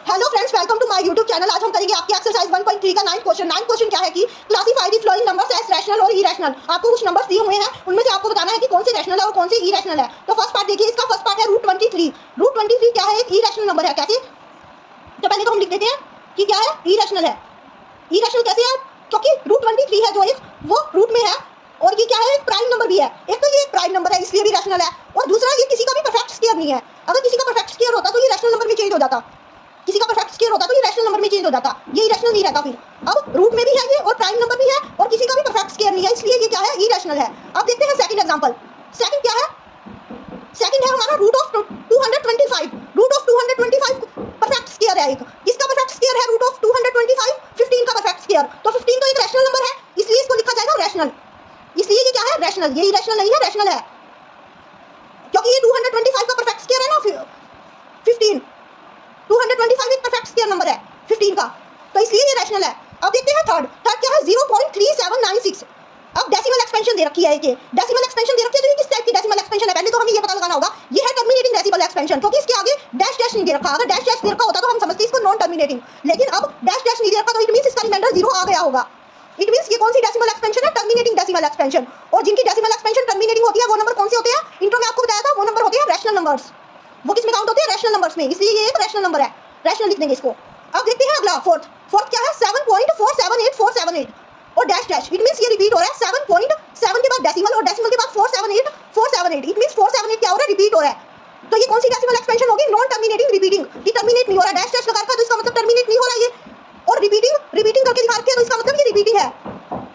Hello friends, welcome to my YouTube channel. आज हम करेंगे आपकी एक्सरसाइज 1.3 का 9th क्वेश्चन। 9th क्वेश्चन क्या है कि classify the following numbers as rational और इरेशनल। आपको कुछ नंबर्स दिए हुए हैं, उनमें से आपको बताना है कि कौन से रैशनल है और कौन से इरेशनल है। तो फर्स्ट पार्ट देखिए, इसका फर्स्ट पार्ट है √23। √23 क्या है? एक इरेशनल नंबर है। कैसे? तो पहले तो हम लिख देते हैं कि क्या है, इरेशनल है। इरेशनल कैसे है? क्योंकि √23 है जो एक, वो रूट में है, और ये क्या है, एक प्राइम नंबर भी है। एक तो ये एक प्राइम नंबर है, इसलिए भी रैशनल है, और दूसरा ये किसी का भी परफेक्ट स्क्वायर नहीं है। अगर किसी का परफेक्ट स्क्वायर होता तो ये रैशनल नंबर में चेंज हो जाता। किसी का परफेक्ट स्क्वायर होता तो ये रैशनल नंबर में चेंज हो जाता, ये इरेशनल नहीं रहता। फिर अब रूट में भी है ये, और प्राइम नंबर भी है, और किसी का भी परफेक्ट स्क्वायर नहीं है, इसलिए ये क्या है, इरेशनल है। अब देखते हैं सेकंड एग्जांपल। सेकंड क्या है? सेकंड है हमारा √225। √225 परफेक्ट स्क्वायर है एक। किसका परफेक्ट स्क्वायर है √225? 15 का परफेक्ट स्क्वायर। तो 15 तो एक रैशनल नंबर है, इसलिए इसको लिखा जाएगा रैशनल। इसलिए ये क्या है, रैशनल। ये इरेशनल नहीं है, रैशनल है, क्योंकि ये 225 का परफेक्ट स्क्वायर है ना। 15 225 एक परफेक्ट स्क्वायर नंबर है 15 का, तो इसलिए ये रैशनल है। अब देखते हैं थर्ड। थर्ड क्या है? 0.3796। अब डेसिमल एक्सपेंशन दे रखी है, ये डेसिमल एक्सपेंशन दे रखी है, तो ये किस टाइप की डेसिमल एक्सपेंशन है? पहले तो हमें ये पता लगाना होगा, ये है टर्मिनेटिंग डेसिमल एक्सपेंशन, क्योंकि इसके आगे डैश डैश नहीं दे रखा। अगर डैश डैश दे रखा होता तो हम समझते इसको नॉन टर्मिनेटिंग, लेकिन अब डैश डैश नहीं दे रखा, तो इट मींस इसका रिमाइंडर 0 आ गया होगा। इट मींस ये कौन सी डेसिमल एक्सपेंशन है? Terminating decimal expansion. और जिनकी डेसिमल एक्सपेंशन टर्मिनेटिंग होती है, वो नंबर कौन से होते हैं? इंट्रो में आपको बताया था, वो नंबर होते हैं रैशनल नंबर्स। वो किसमें काउंट होते हैं? रैशनल नंबर्स में, इसलिए ये एक रैशनल नंबर है, रैशनल लिख देंगे इसको। अब देखते हैं अगला फोर्थ। फोर्थ क्या है? 7.478478 और डैश डैश। इट मींस ये रिपीट हो रहा है। 7.7 के बाद डेसिमल, और डेसिमल के बाद 478। इट मींस 478 क्या हो रहा है? रिपीट हो रहा है। तो ये कौन सी डेसिमल एक्सपेंशन होगी? Non terminating repeating. ये टर्मिनेट नहीं हो रहा, डैश डैश लगा रखा तो इसका मतलब टर्मिनेट नहीं हो रहा ये, और रिपीटिंग करके दिखा रखे, तो इसका मतलब ये रिपीटिंग है।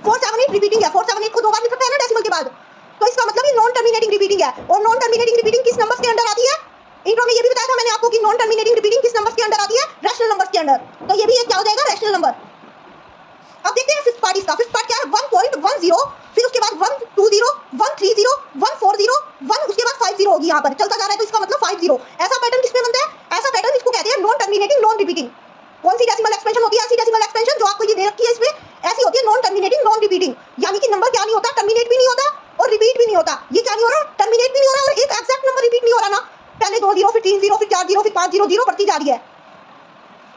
478 रिपीटिंग है। 478 को दो बार लिख रखा है ना डेसिमल के बाद, तो इसका मतलब ये नॉन टर्मिनेटिंग रिपीटिंग है। और नॉन टर्मिनेटिंग रिपीटिंग किस नंबर्स के अंडर आती है? इंट्रो में ये भी बताया था मैंने आपको कि नॉन टर्मिनेटिंग रिपीटिंग किस नंबर्स के अंडर आती है? रैशनल नंबर्स के अंडर। तो ये भी एक क्या हो जाएगा? Rational number. अब देखते हैं फिफ्थ पार्ट इसका। फिफ्थ पार्ट क्या है? 1.10, फिर उसके बाद 120, 130, 140, 1 उसके बाद 50 होगी। यहाँ पर चलता जा रहा है, तो इसका मतलब 50। ऐसा पैटर्न किसमें बनता है? ऐसा पैटर्न इसको कहते हैं नॉन टर्मिनेटिंग नॉन रिपीटिंग। कौन सी डेसिमल एक्सपेंशन होती है? ऐसी डेसिमल एक्सपेंशन जो आपको ये दे रखी है इसमें, ऐसी होती है नॉन टर्मिनेटिंग नॉन रिपीटिंग। यानी कि नंबर क्या नहीं होता? टर्मिनेट भी नहीं होता और रिपीट भी नहीं होता। ये क्या नहीं हो रहा? टर्मिनेट भी नहीं हो रहा, और एक एग्जैक्ट नंबर रिपीट नहीं हो रहा ना। पहले 2 0, फिर 3 0, फिर 4 0, फिर 5 0, 0 बढ़ती जा रही है।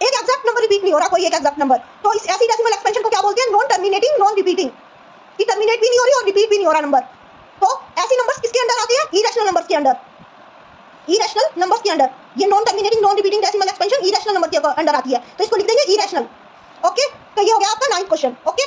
एक एग्जैक्ट नंबर रिपीट नहीं हो रहा, कोई एक एग्जैक्ट नंबर। तो इस ऐसी डेसिमल एक्सपेंशन को क्या बोलते हैं? Non terminating non repeating. कि टर्मिनेट भी नहीं हो रही और रिपीट भी नहीं हो रहा नंबर। तो ऐसी नंबर्स किसके अंडर आती है? इरेशनल नंबर्स के अंडर। इरेशनल नंबर्स के अंडर ये non terminating non repeating decimal expansion irrational number के अंडर आती है, तो इसको लिख देंगे इरेशनल। ओके, तो ये हो गया आपका 9th क्वेश्चन। ओके।